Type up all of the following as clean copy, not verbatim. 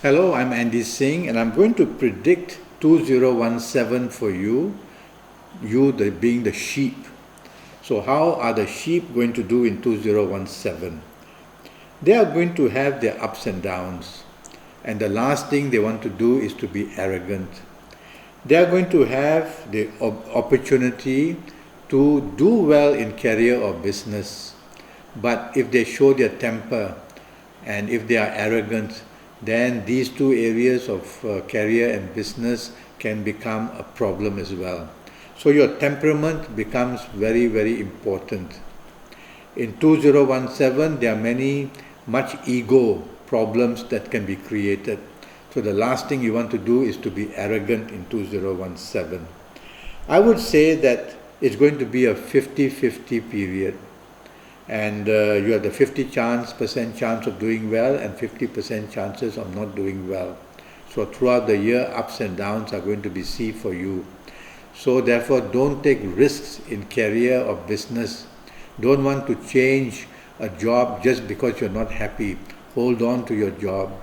Hello, I'm Andi Singh and I'm going to predict 2017 for you, being the sheep. So, how are the sheep going to do in 2017? They are going to have their ups and downs, and the last thing they want to do is to be arrogant. They are going to have the opportunity to do well in career or business, but if they show their temper and if they are arrogant, then these two areas of career and business can become a problem as well. So your temperament becomes very, very important. In 2017, there are much ego problems that can be created. So the last thing you want to do is to be arrogant in 2017. I would say that it's going to be a 50-50 period, and you have the 50% chance of doing well and 50% chances of not doing well. So throughout the year, ups and downs are going to be seen for you. So therefore, don't take risks in career or business. Don't want to change a job just because you're not happy. Hold on to your job.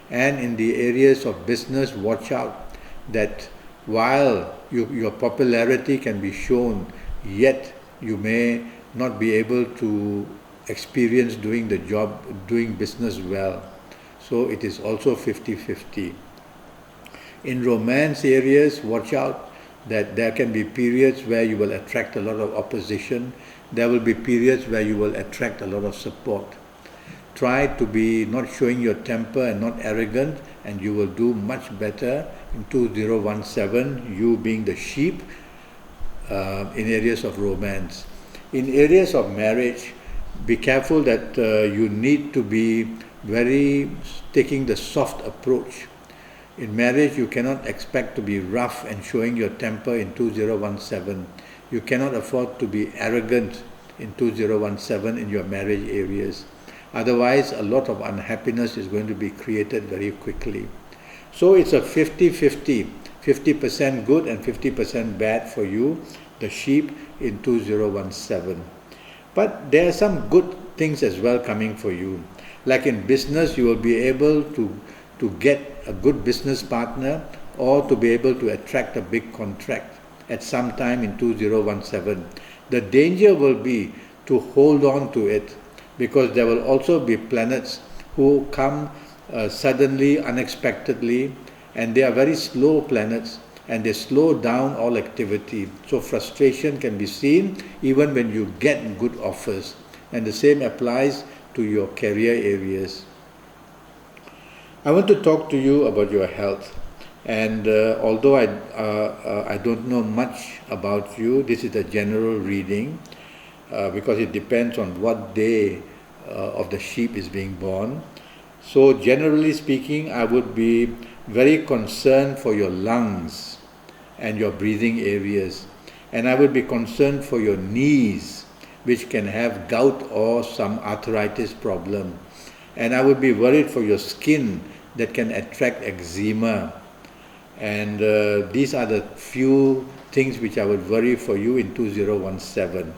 And in the areas of business, watch out that while your popularity can be shown, yet you may not be able to experience doing the job, doing business well. So it is also 50-50. In romance areas, watch out that there can be periods where you will attract a lot of opposition. There will be periods where you will attract a lot of support. Try to be not showing your temper and not arrogant, and you will do much better in 2017, you being the sheep, in areas of romance. In areas of marriage, be careful that you need to be very taking the soft approach. In marriage, you cannot expect to be rough and showing your temper in 2017. You cannot afford to be arrogant in 2017 in your marriage areas. Otherwise, a lot of unhappiness is going to be created very quickly. So it's a 50-50, 50% good and 50% bad for you, the sheep, in 2017. But there are some good things as well coming for you. Like in business, you will be able to get a good business partner or to be able to attract a big contract at some time in 2017. The danger will be to hold on to it, because there will also be planets who come suddenly, unexpectedly, and they are very slow planets and they slow down all activity. So frustration can be seen even when you get good offers. And the same applies to your career areas. I want to talk to you about your health. And although I don't know much about you, this is a general reading because it depends on what day of the sheep is being born. So generally speaking, I would be very concerned for your lungs and your breathing areas. And I would be concerned for your knees, which can have gout or some arthritis problem. And I would be worried for your skin that can attract eczema. And these are the few things which I would worry for you in 2017.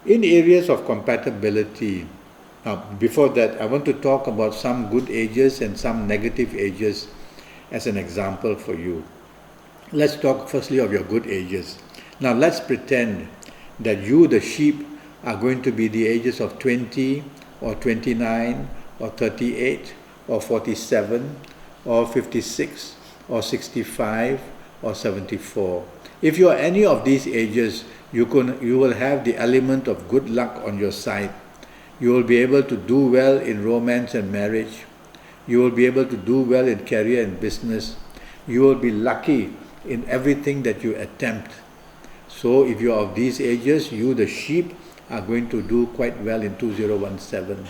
In areas of compatibility, before that, I want to talk about some good ages and some negative ages as an example for you. Let's talk firstly of your good ages. Now let's pretend that you, the sheep, are going to be the ages of 20 or 29 or 38 or 47 or 56 or 65 or 74. If you are any of these ages, you will have the element of good luck on your side. You will be able to do well in romance and marriage. You will be able to do well in career and business. You will be lucky in everything that you attempt. So if you are of these ages, you, the sheep, are going to do quite well in 2017.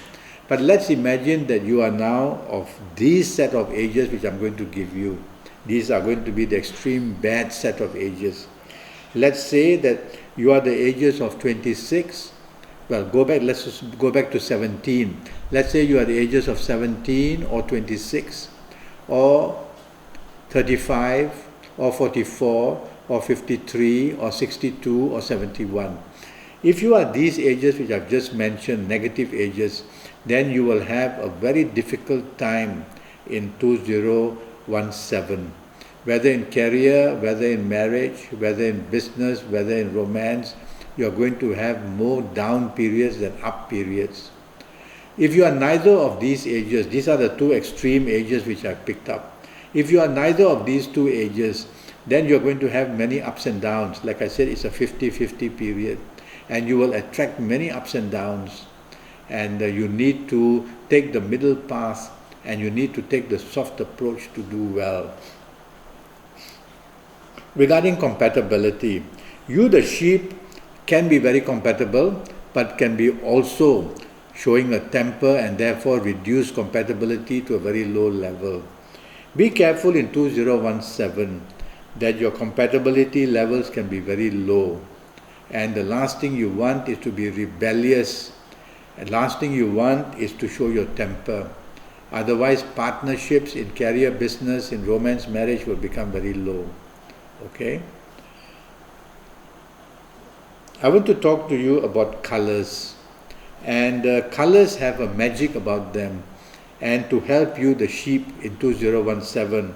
But let's imagine that you are now of these set of ages which I'm going to give you. These are going to be the extreme bad set of ages. Let's say that you are the ages of 26. Well, let's just go back to 17. Let's say you are the ages of 17 or 26 or 35 or 44 or 53 or 62 or 71. If you are these ages which I've just mentioned, negative ages, then you will have a very difficult time in 2017. Whether in career, whether in marriage, whether in business, whether in romance, you are going to have more down periods than up periods. If you are neither of these ages, these are the two extreme ages which I picked up. If you are neither of these two ages, then you're going to have many ups and downs. Like I said, it's a 50-50 period, and you will attract many ups and downs. And you need to take the middle path, and you need to take the soft approach to do well. Regarding compatibility, you, the sheep, can be very compatible, but can be also showing a temper and therefore reduce compatibility to a very low level. Be careful in 2017 that your compatibility levels can be very low. And the last thing you want is to be rebellious. And last thing you want is to show your temper. Otherwise, partnerships in career, business, in romance, marriage will become very low. Okay? I want to talk to you about colors. And colors have a magic about them. And to help you, the sheep, in 2017,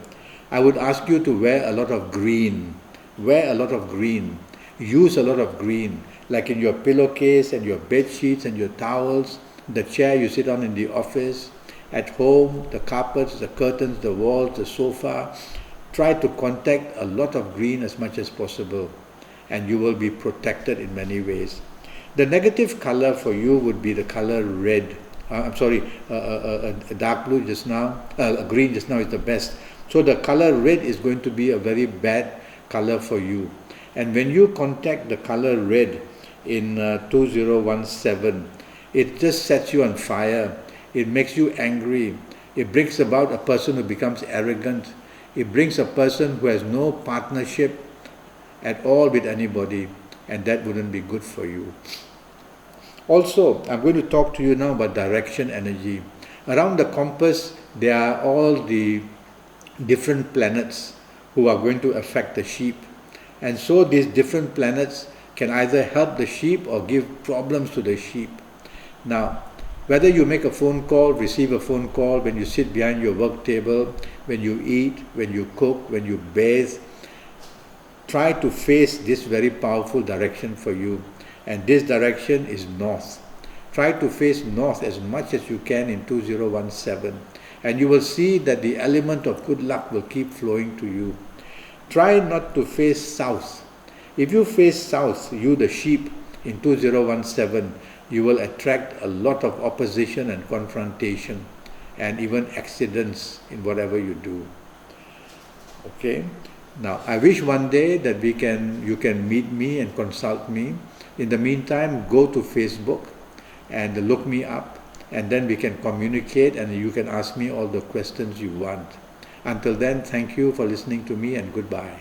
I would ask you to wear a lot of green. Wear a lot of green. Use a lot of green, like in your pillowcase and your bed sheets and your towels, the chair you sit on in the office, at home, the carpets, the curtains, the walls, the sofa. Try to contact a lot of green as much as possible, and you will be protected in many ways. The negative color for you would be the color red. Dark blue just now, green just now is the best. So the color red is going to be a very bad color for you. And when you contact the color red in 2017, it just sets you on fire. It makes you angry. It brings about a person who becomes arrogant. It brings a person who has no partnership at all with anybody, and that wouldn't be good for you. Also, I'm going to talk to you now about direction energy. Around the compass, there are all the different planets who are going to affect the sheep. And so these different planets can either help the sheep or give problems to the sheep. Now, whether you make a phone call, receive a phone call, when you sit behind your work table, when you eat, when you cook, when you bathe, try to face this very powerful direction for you. And this direction is north. Try to face north as much as you can in 2017. And you will see that the element of good luck will keep flowing to you. Try not to face south. If you face south, you the sheep, in 2017, you will attract a lot of opposition and confrontation and even accidents in whatever you do. Okay? Now, I wish one day that you can meet me and consult me. In the meantime, go to Facebook and look me up, and then we can communicate and you can ask me all the questions you want. Until then, thank you for listening to me and goodbye.